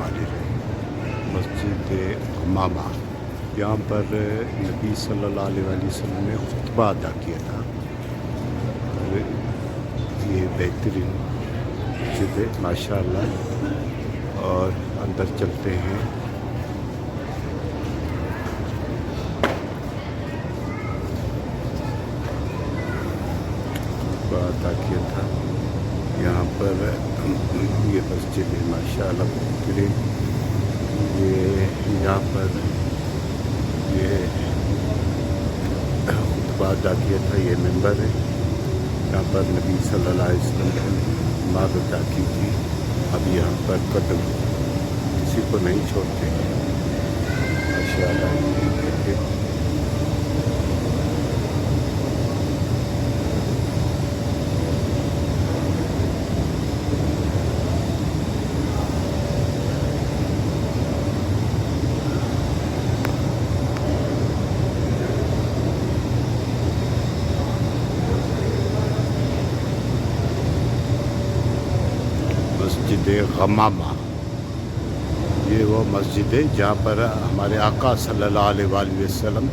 वाले रहे। मस्जिद हमामा, यहाँ पर नबी सल्लल्लाहु अलैहि वसल्लम ने खुतबा अदा किया था। और ये बेहतरीन मस्जिद है माशाअल्लाह। और अंदर चलते हैं। खुतबा अदा किया था यहाँ पर। ये मस्जिद है माशाअल्लाह बेहतरीन। ये यहाँ पर ये खुतबा अदा किया था। ये मिंबर है, यहाँ पर नबी सल्लल्लाहु अलैहि वसल्लम ने नमाज़ अदा की थी। अब यहाँ पर कदम किसी को नहीं छोड़ते माशाअल्लाह। मस्जिद गमामा, ये वो मस्जिद है जहाँ पर हमारे आका सल्लल्लाहु अलैहि वसल्लम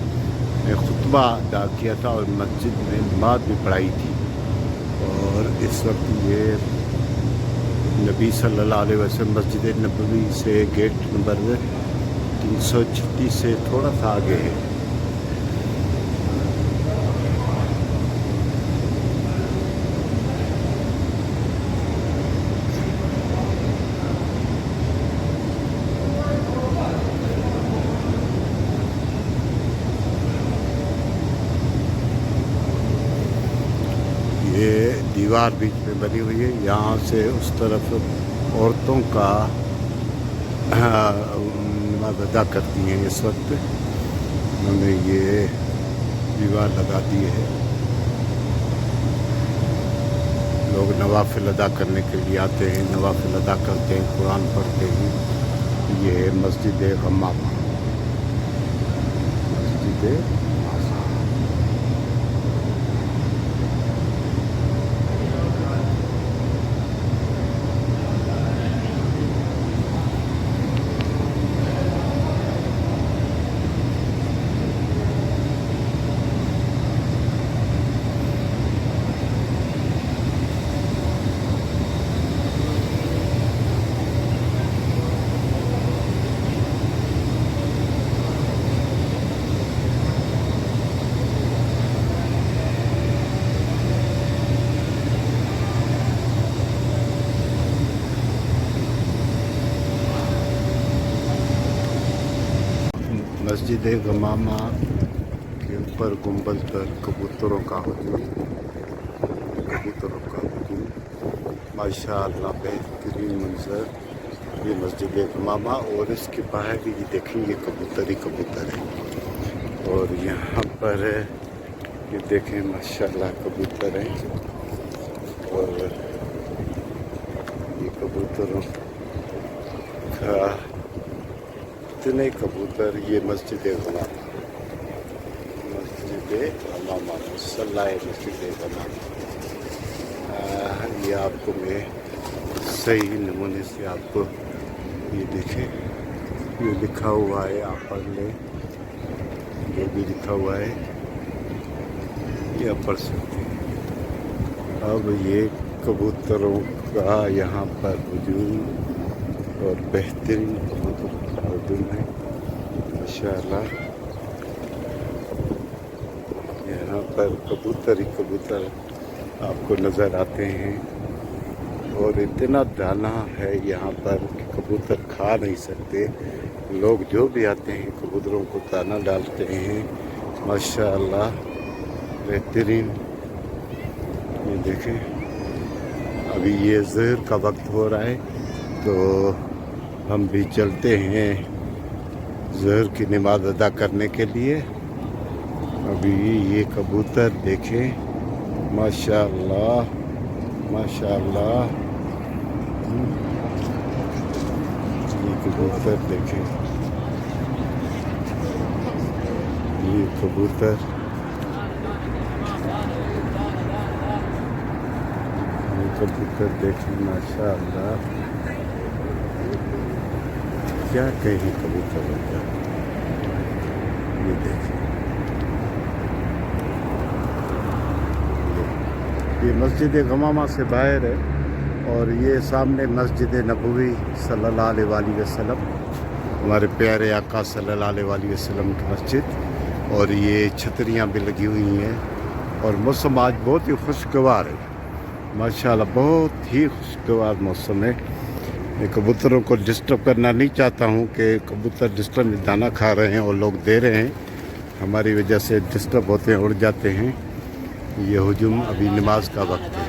ने खुतबा अदा किया था और मस्जिद में नमाज़ भी पढ़ाई थी। और इस वक्त ये नबी सल्लल्लाहु अलैहि वसल्लम मस्जिद नबवी से गेट नंबर 336 से थोड़ा सा आगे है। ये दीवार बीच में बनी हुई है, यहाँ से उस तरफ औरतों का नमाज़ अदा करती हैं। इस वक्त उन्होंने ये दीवार लगा दी है। लोग नवाफिल अदा करने के लिए आते हैं, नवाफिल अदा करते हैं, कुरान पढ़ते हैं। ये मस्जिद गमामा, मस्जिद मस्जिद गमामा के ऊपर गुंबद पर कबूतरों का हुजूम, कबूतरों का हुजूम माशाअल्लाह बेहतरीन मंजर। ये मस्जिद गमामा और इसके बाहर भी देखें, ये कबूतर ही कबूतर है। और यहाँ पर ये देखें माशाअल्लाह कबूतर हैं। और ये कबूतरों का इतने कबूतर। ये मस्जिद गमामा, मस्जिद गमामा मुसल्ला मस्जिद गमामा। ये आपको मैं सही नमूने से आपको ये देखें, ये लिखा हुआ है, आप पढ़ लें जो भी लिखा हुआ है, ये आप पढ़ सकते हैं। अब ये कबूतरों का यहाँ पर वजूद और बेहतरीन कबूतर का वजूद है माशाअल्लाह। यहाँ पर कबूतर ही कबूतर आपको नज़र आते हैं। और इतना दाना है यहाँ पर कि कबूतर खा नहीं सकते। लोग जो भी आते हैं कबूतरों को दाना डालते हैं माशाअल्लाह बेहतरीन। ये देखें, अभी ये ज़हर का वक्त हो रहा है तो हम भी चलते हैं ज़हर की नमाज़ अदा करने के लिए। अभी ये कबूतर देखें माशाअल्लाह माशाअल्लाह। ये कबूतर देखें, ये कबूतर, ये कबूतर देखें माशाअल्लाह। کیا کہیں کبوتر کا، یہ دیکھیں، یہ مسجد غمامہ سے باہر ہے، اور یہ سامنے مسجد نبوی صلی اللہ علیہ وآلہ وسلم، ہمارے پیارے آقا صلی اللہ علیہ وآلہ وسلم کی مسجد، اور یہ چھتریاں بھی لگی ہوئی ہیں، اور موسم آج بہت ہی خوشگوار ہے، ماشاءاللہ بہت ہی خوشگوار موسم ہے۔ میں کبوتروں کو ڈسٹرب کرنا نہیں چاہتا ہوں کہ کبوتر ڈسٹرب دانہ کھا رہے ہیں اور لوگ دے رہے ہیں، ہماری وجہ سے ڈسٹرب ہوتے ہیں، اڑ جاتے ہیں۔ یہ ہجوم ابھی نماز کا وقت ہے،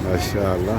ماشاءاللہ۔